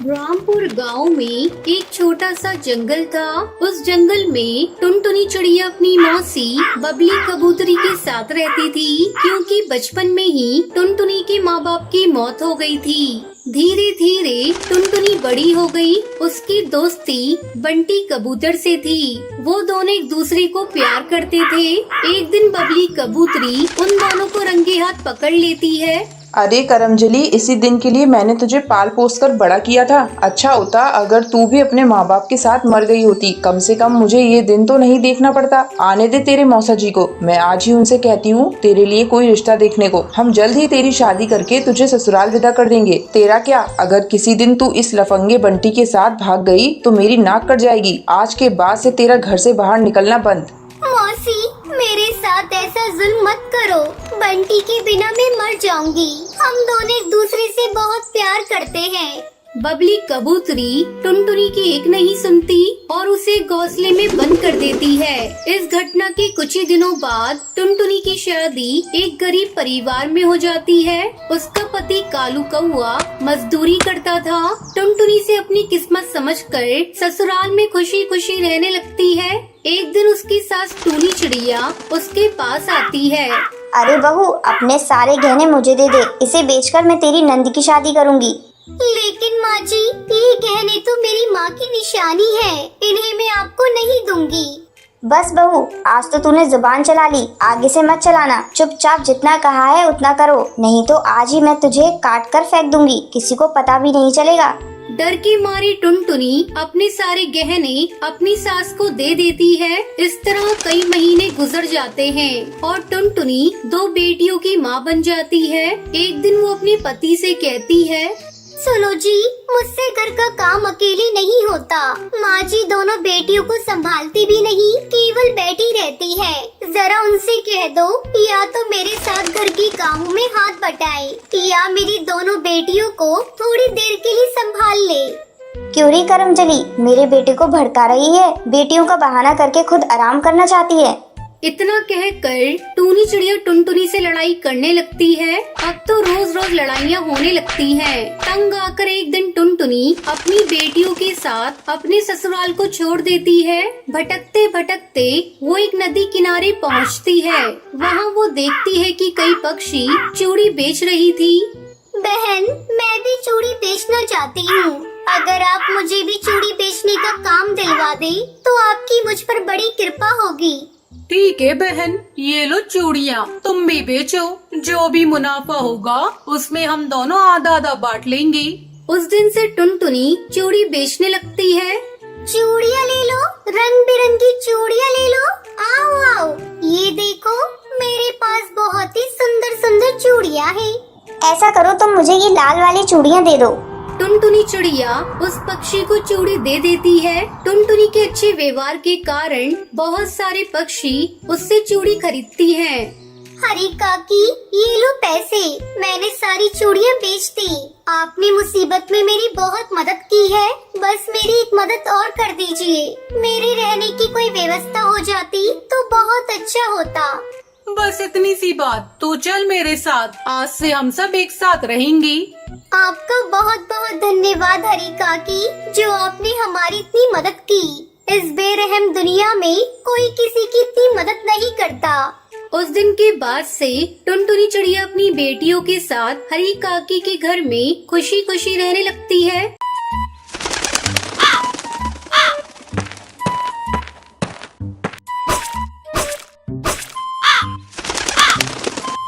रामपुर गांव में एक छोटा सा जंगल था। उस जंगल में टुनटुनी चिड़िया अपनी मौसी बबली कबूतरी के साथ रहती थी, क्योंकि बचपन में ही टुनटुनी के माँ बाप की मौत हो गई थी। धीरे धीरे टुनटुनी बड़ी हो गई। उसकी दोस्ती बंटी कबूतर से थी। वो दोनों एक दूसरे को प्यार करते थे। एक दिन बबली कबूतरी उन दोनों को रंगे हाथ पकड़ लेती है। अरे करमजली, इसी दिन के लिए मैंने तुझे पाल पोस कर बड़ा किया था। अच्छा होता अगर तू भी अपने माँ बाप के साथ मर गई होती। कम से कम मुझे ये दिन तो नहीं देखना पड़ता। आने दे तेरे मौसा जी को, मैं आज ही उनसे कहती हूँ तेरे लिए कोई रिश्ता देखने को। हम जल्द ही तेरी शादी करके तुझे ससुराल विदा कर देंगे। तेरा क्या, अगर किसी दिन तू इस लफंगे बंटी के साथ भाग गई तो मेरी नाक कट जाएगी। आज के बाद से तेरा घर से बाहर निकलना बंद। मौसी, मेरे साथ ऐसा जुल्म मत करो। बंटी के बिना मैं मर जाऊंगी। हम दोनों एक दूसरे से बहुत प्यार करते हैं। बबली कबूतरी टुनटुनी की एक नहीं सुनती और उसे घोंसले में बंद कर देती है। इस घटना के कुछ ही दिनों बाद टुनटुनी की शादी एक गरीब परिवार में हो जाती है। उसका पति कालू कौआ मजदूरी करता था। टुनटुनी से अपनी किस्मत समझकर ससुराल में खुशी खुशी रहने लगती है। एक दिन उसकी सास टूनी चिड़िया उसके पास आती है। अरे बहू, अपने सारे गहने मुझे दे दे। इसे बेचकर मैं तेरी नंद की शादी करूंगी। लेकिन माँ जी, ये गहने तो मेरी माँ की निशानी है। इन्हें मैं आपको नहीं दूंगी। बस बहू, आज तो तूने जुबान चला ली, आगे से मत चलाना। चुपचाप जितना कहा है उतना करो, नहीं तो आज ही मैं तुझे काट कर फेंक दूंगी। किसी को पता भी नहीं चलेगा। डर के मारे टुनटुनी अपने सारे गहने अपनी सास को दे देती है। इस तरह कई महीने गुजर जाते हैं और टुनटुनी 2 बेटियों की माँ बन जाती है। एक दिन वो अपने पति से कहती है, सुनो जी, मुझसे घर का काम अकेले नहीं होता। माँ जी दोनों बेटियों को संभालती भी नहीं, केवल बैठी रहती है। जरा उनसे कह दो या तो मेरे साथ घर के कामों में हाथ बटाए या मेरी दोनों बेटियों को थोड़ी देर के लिए संभाल ले। क्यों रे करमजली, मेरे बेटे को भड़का रही है? बेटियों का बहाना करके खुद आराम करना चाहती है। इतना कहकर टूनी चिड़िया टुनटुनी से लड़ाई करने लगती है। अब तो रोज रोज लड़ाइयाँ होने लगती हैं। तंग आकर एक दिन टुनटुनी अपनी बेटियों के साथ अपने ससुराल को छोड़ देती है। भटकते भटकते वो एक नदी किनारे पहुँचती है। वहाँ वो देखती है कि कई पक्षी चूड़ी बेच रही थी। बहन, मैं भी चूड़ी बेचना चाहती हूँ। अगर आप मुझे भी चूड़ी बेचने का काम दिलवा दे तो आपकी मुझ पर बड़ी कृपा होगी। ठीक है बहन, ये लो चूड़ियाँ, तुम भी बेचो। जो भी मुनाफा होगा उसमें हम दोनों आधा आधा बांट लेंगे। उस दिन से टुनटुनी चूड़ी बेचने लगती है। चूड़ियाँ ले लो, रंग बिरंगी चूड़ियाँ ले लो। आओ आओ, ये देखो मेरे पास बहुत ही सुंदर सुंदर चूड़ियाँ हैं। ऐसा करो, तुम मुझे ये लाल वाली चूड़ियाँ दे दो। टुनटुनी चिड़िया उस पक्षी को चूड़ी दे देती है। टुनटुनी के अच्छे व्यवहार के कारण बहुत सारे पक्षी उससे चूड़ी खरीदती हैं। हरी काकी, ये लो पैसे, मैंने सारी चूड़ियाँ बेच दी। आपने मुसीबत में मेरी बहुत मदद की है। बस मेरी एक मदद और कर दीजिए। मेरे रहने की कोई व्यवस्था हो जाती तो बहुत अच्छा होता। बस इतनी सी बात, तो चल मेरे साथ, आज से हम सब एक साथ रहेंगे। आपका बहुत बहुत धन्यवाद हरी काकी, जो आपने हमारी इतनी मदद की। इस बेरहम दुनिया में कोई किसी की इतनी मदद नहीं करता। उस दिन के बाद से टुनटुनी चिड़िया अपनी बेटियों के साथ हरी काकी के घर में खुशी खुशी रहने लगती है।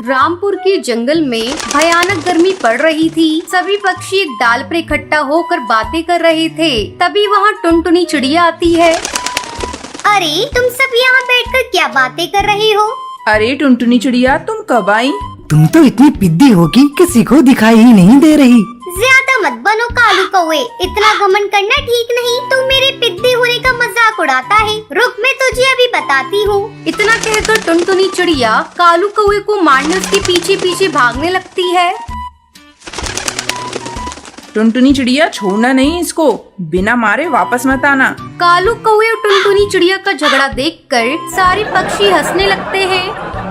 रामपुर के जंगल में भयानक गर्मी पड़ रही थी। सभी पक्षी एक डाल पर इकट्ठा होकर बातें कर रहे थे। तभी वहाँ टुनटुनी चिड़िया आती है। अरे, तुम सब यहाँ बैठकर क्या बातें कर रहे हो? अरे टुनटुनी चिड़िया, तुम कब आई? तुम तो इतनी पिद्दी हो कि किसी को दिखाई ही नहीं दे रही। ज्यादा मत बनो कालू कौवे, इतना घमंड करना ठीक नहीं। तू मेरे पिद्दी होने का मजाक उड़ाता है। रुक, मैं तुझे अभी बताती हूँ। इतना कहकर टुनटुनी चिड़िया कालू कौवे को मारने उसके पीछे पीछे भागने लगती है। टुनटुनी चिड़िया, छोड़ना नहीं इसको, बिना मारे वापस मत आना। कालू कौवे और टुनटुनी चिड़िया का झगड़ा देखकर सारे पक्षी हंसने लगते हैं।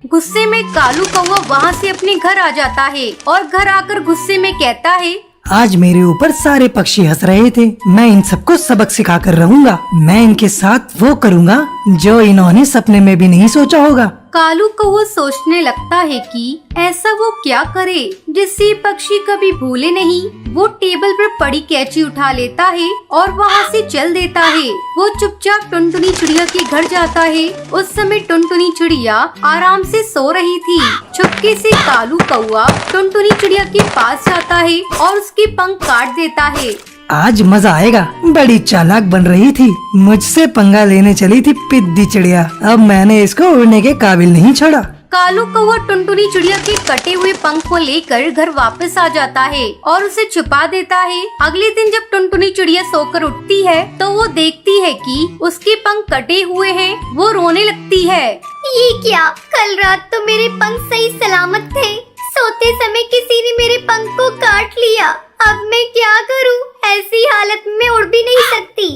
गुस्से में कालू कौवा वहाँ से अपने घर आ जाता है और घर आकर गुस्से में कहता है, आज मेरे ऊपर सारे पक्षी हंस रहे थे। मैं इन सबको सबक सिखा कर रहूंगा। मैं इनके साथ वो करूंगा जो इन्होंने सपने में भी नहीं सोचा होगा। कालू कौवा सोचने लगता है कि ऐसा वो क्या करे जिससे ये पक्षी कभी भूले नहीं। वो टेबल पर पड़ी कैंची उठा लेता है और वहाँ से चल देता है। वो चुपचाप टुनटुनी चिड़िया के घर जाता है। उस समय टुनटुनी चिड़िया आराम से सो रही थी। चुपके से कालू कौवा टुनटुनी चिड़िया के पास जाता है और उसके पंख काट देता है। आज मजा आएगा। बड़ी चालाक बन रही थी, मुझसे पंगा लेने चली थी पिद्दी चिड़िया। अब मैंने इसको उड़ने के काबिल नहीं छोड़ा। कालू कौवा टुनटुनी चिड़िया के कटे हुए पंख को लेकर घर वापस आ जाता है और उसे छुपा देता है। अगले दिन जब टुनटुनी चिड़िया सोकर उठती है तो वो देखती है कि उसके पंख कटे हुए हैं। वो रोने लगती है। ये क्या, कल रात तो मेरे पंख सही सलामत थे। सोते समय किसी ने मेरे पंख को काट लिया। अब मैं क्या करूं? ऐसी हालत में उड़ भी नहीं सकती।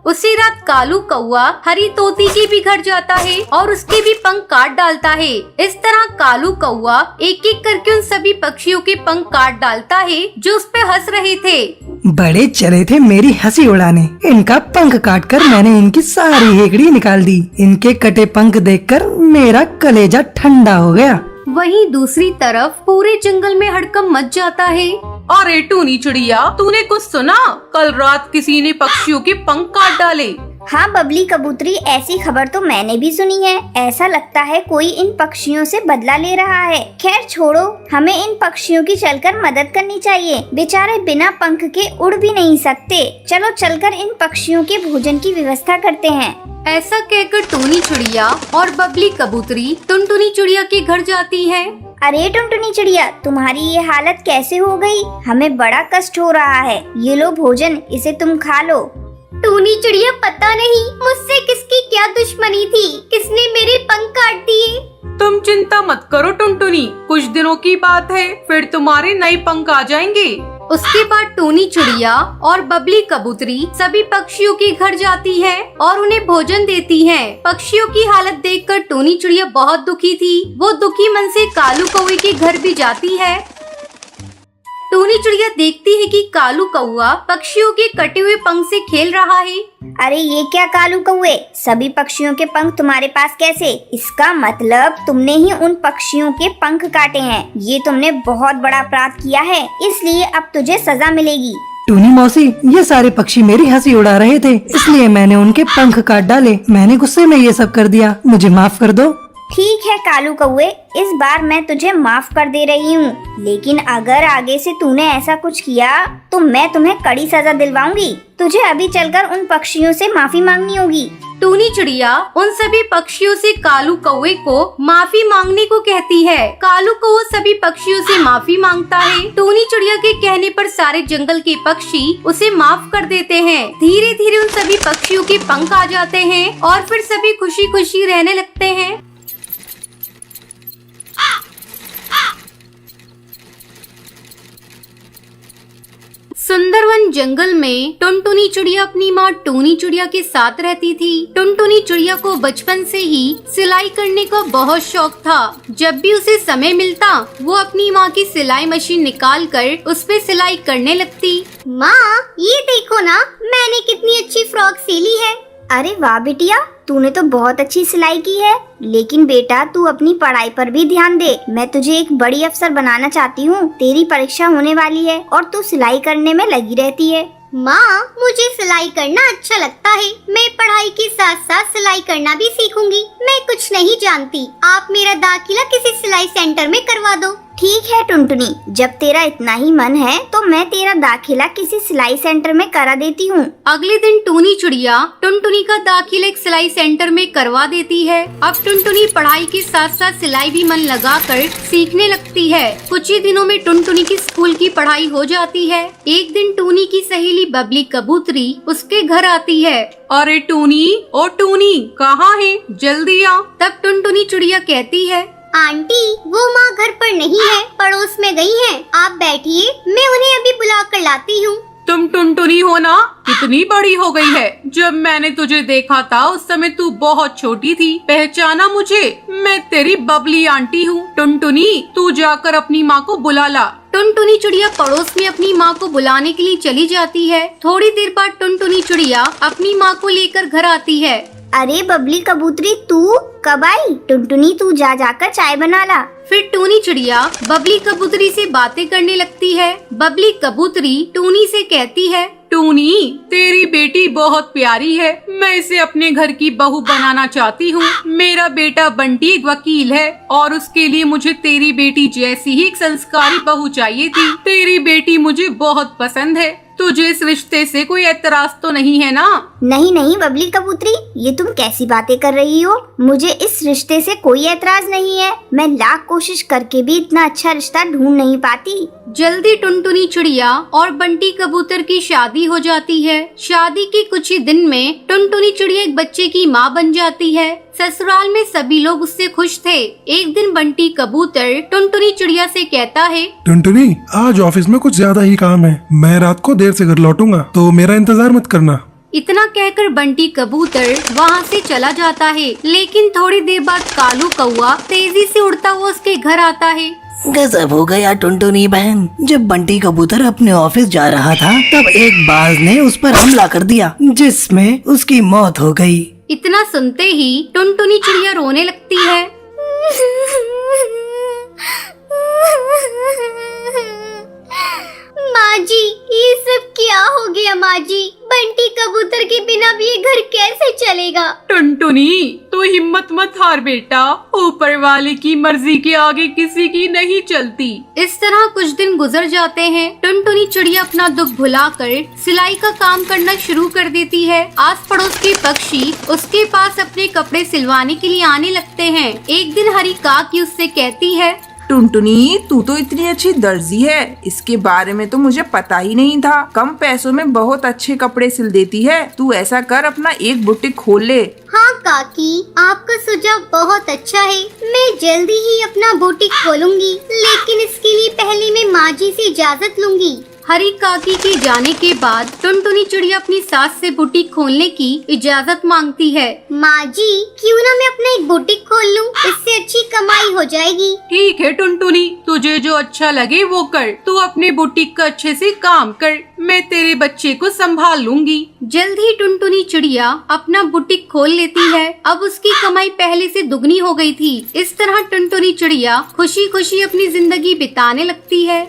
उसी रात कालू कौवा हरी तोती के भी घर जाता है और उसके भी पंख काट डालता है। इस तरह कालू कौवा एक एक करके उन सभी पक्षियों के पंख काट डालता है जो उस पे हंस रहे थे। बड़े चले थे मेरी हंसी उड़ाने। इनका पंख काटकर मैंने इनकी सारी हेकड़ी निकाल दी। इनके कटे पंख देखकर मेरा कलेजा ठंडा हो गया। वहीं दूसरी तरफ पूरे जंगल में हड़कंप मच जाता है। अरे टूनी चिड़िया, तूने कुछ सुना? कल रात किसी ने पक्षियों के पंख काट डाले। हाँ बबली कबूतरी, ऐसी खबर तो मैंने भी सुनी है। ऐसा लगता है कोई इन पक्षियों से बदला ले रहा है। खैर छोड़ो, हमें इन पक्षियों की चलकर मदद करनी चाहिए। बेचारे बिना पंख के उड़ भी नहीं सकते। चलो चलकर इन पक्षियों के भोजन की व्यवस्था करते हैं। ऐसा कहकर टूनी चिड़िया और बबली कबूतरी टुनटुनी चिड़िया के घर जाती है। अरे टुनटुनी चिड़िया, तुम्हारी ये हालत कैसे हो गई? हमें बड़ा कष्ट हो रहा है। ये लो भोजन, इसे तुम खा लो। टूनी चिड़िया, पता नहीं मुझसे किसकी क्या दुश्मनी थी, किसने मेरे पंख काट दिए। तुम चिंता मत करो टुनटुनी, कुछ दिनों की बात है, फिर तुम्हारे नए पंख आ जाएंगे। उसके बाद टूनी चिड़िया और बबली कबूतरी सभी पक्षियों के घर जाती है और उन्हें भोजन देती है। पक्षियों की हालत देखकर टूनी चिड़िया बहुत दुखी थी। वो दुखी मन से कालू कौवे के घर भी जाती है। टूनी चिड़िया देखती है कि कालू कौवा पक्षियों के कटे हुए पंख से खेल रहा है। अरे ये क्या कालू कौवे, सभी पक्षियों के पंख तुम्हारे पास कैसे? इसका मतलब तुमने ही उन पक्षियों के पंख काटे हैं। ये तुमने बहुत बड़ा अपराध किया है, इसलिए अब तुझे सजा मिलेगी। टूनी मौसी, ये सारे पक्षी मेरी हंसी उड़ा रहे थे, इसलिए मैंने उनके पंख काट डाले। मैंने गुस्से में ये सब कर दिया, मुझे माफ कर दो। ठीक है कालू कौवे, इस बार मैं तुझे माफ कर दे रही हूँ, लेकिन अगर आगे से तूने ऐसा कुछ किया तो मैं तुम्हें कड़ी सजा दिलवाऊंगी। तुझे अभी चलकर उन पक्षियों से माफी मांगनी होगी। टूनी चिड़िया उन सभी पक्षियों से कालू कौवे को माफी मांगने को कहती है। कालू कौवा सभी पक्षियों से माफी मांगता है। टूनी चिड़िया के कहने पर सारे जंगल के पक्षी उसे माफ कर देते हैं। धीरे धीरे उन सभी पक्षियों के पंख आ जाते हैं और फिर सभी खुशी खुशी रहने लगते हैं। सुंदरवन जंगल में टुनटुनी चिड़िया अपनी माँ टूनी चिड़िया के साथ रहती थी। टुनटुनी चिड़िया को बचपन से ही सिलाई करने का बहुत शौक था। जब भी उसे समय मिलता वो अपनी माँ की सिलाई मशीन निकाल कर उस पे सिलाई करने लगती। माँ, ये देखो ना, मैंने कितनी अच्छी फ्रॉक सिली है। अरे वाह बिटिया, तूने तो बहुत अच्छी सिलाई की है। लेकिन बेटा तू अपनी पढ़ाई पर भी ध्यान दे। मैं तुझे एक बड़ी अफसर बनाना चाहती हूँ। तेरी परीक्षा होने वाली है और तू सिलाई करने में लगी रहती है। माँ, मुझे सिलाई करना अच्छा लगता है। मैं पढ़ाई के साथ साथ सिलाई करना भी सीखूंगी। मैं कुछ नहीं जानती। आप मेरा दाखिला किसी सिलाई सेंटर में करवा दो। ठीक है टुनटुनी, जब तेरा इतना ही मन है तो मैं तेरा दाखिला किसी सिलाई सेंटर में करा देती हूँ। अगले दिन टूनी चिड़िया टुनटुनी का दाखिला एक सिलाई सेंटर में करवा देती है। अब टुनटुनी पढ़ाई के साथ साथ सिलाई भी मन लगाकर सीखने लगती है। कुछ ही दिनों में टुनटुनी की स्कूल की पढ़ाई हो जाती है। एक दिन टूनी की सहेली बबली कबूतरी उसके घर आती है। अरे टूनी, ओ टूनी, कहाँ है? जल्दी आ। तब टुनटुनी चिड़िया कहती है, आंटी, वो माँ घर पर नहीं है, पड़ोस में गई हैं। आप बैठिए, मैं उन्हें अभी बुला कर लाती हूँ। तुम टुनटुनी हो ना? कितनी बड़ी हो गई है। जब मैंने तुझे देखा था उस समय तू बहुत छोटी थी। पहचाना मुझे? मैं तेरी बबली आंटी हूँ। टुनटुनी, तू जाकर अपनी माँ को बुला ला। टुनटुनी चिड़िया पड़ोस में अपनी माँ को बुलाने के लिए चली जाती है। थोड़ी देर बाद टुनटुनी चिड़िया अपनी माँ को लेकर घर आती है। अरे बबली कबूतरी, तू कब आई? टुनटुनी, तू जाकर चाय बना ला। फिर टूनी चिड़िया बबली कबूतरी से बातें करने लगती है। बबली कबूतरी टूनी से कहती है, टूनी, तेरी बेटी बहुत प्यारी है। मैं इसे अपने घर की बहू बनाना चाहती हूँ। मेरा बेटा बंटी एक वकील है और उसके लिए मुझे तेरी बेटी जैसी ही एक संस्कारी बहू चाहिए थी। तेरी बेटी मुझे बहुत पसंद है। तुझे इस रिश्ते से कोई एतराज तो नहीं है ना? नहीं नहीं बबली कबूतरी, ये तुम कैसी बातें कर रही हो? मुझे इस रिश्ते से कोई ऐतराज नहीं है। मैं लाख कोशिश करके भी इतना अच्छा रिश्ता ढूंढ नहीं पाती। जल्दी टुनटुनी चिड़िया और बंटी कबूतर की शादी हो जाती है। शादी के कुछ ही दिन में टुनटुनी चिड़िया एक बच्चे की माँ बन जाती है। ससुराल में सभी लोग उससे खुश थे। एक दिन बंटी कबूतर टुनटुनी चिड़िया से कहता है, टुनटुनी, आज ऑफिस में कुछ ज्यादा ही काम है। मैं रात को देर से घर लौटूंगा, तो मेरा इंतजार मत करना। इतना कहकर बंटी कबूतर वहाँ से चला जाता है। लेकिन थोड़ी देर बाद कालू कौआ तेजी से उड़ता हुआ उसके घर आता है। गजब हो गया टुनटुनी बहन। जब बंटी कबूतर अपने ऑफिस जा रहा था तब एक बाज ने उस पर हमला कर दिया, जिसमें उसकी मौत हो गई। इतना सुनते ही टुनटुनी चिड़िया रोने लगती है। माँ जी, ये सब क्या हो गया माँ जी? बंटी कबूतर के बिना भी ये घर कैसे चलेगा? टुनटुनी, तू हिम्मत मत हार बेटा। ऊपर वाले की मर्जी के आगे किसी की नहीं चलती। इस तरह कुछ दिन गुजर जाते हैं। टुनटुनी चिड़िया अपना दुख भुलाकर सिलाई का काम करना शुरू कर देती है। आस पड़ोस के पक्षी उसके पास अपने कपड़े सिलवाने के लिए आने लगते हैं। एक दिन हरी काकी उससे कहती है, टुनटुनी, तू तो इतनी अच्छी दर्जी है, इसके बारे में तो मुझे पता ही नहीं था। कम पैसों में बहुत अच्छे कपड़े सिल देती है। तू ऐसा कर, अपना एक बुटीक खोल ले। हाँ काकी, आपका सुझाव बहुत अच्छा है। मैं जल्दी ही अपना बुटीक खोलूंगी, लेकिन इसके लिए पहले मैं माँ जी से इजाजत लूंगी। हरी काकी के जाने के बाद टुनटुनी चिड़िया अपनी सास से बुटीक खोलने की इजाजत मांगती है। माँ जी, क्यों ना मैं अपना एक बुटीक खोल लूं? इससे अच्छी कमाई हो जाएगी। ठीक है टुनटुनी, तुझे जो अच्छा लगे वो कर। तू अपने बुटीक का अच्छे से काम कर, मैं तेरे बच्चे को संभाल लूंगी। जल्द ही टुनटुनी चिड़िया अपना बुटीक खोल लेती है। अब उसकी कमाई पहले से दुगनी हो गई थी। इस तरह टुनटुनी चिड़िया खुशी खुशी अपनी जिंदगी बिताने लगती है।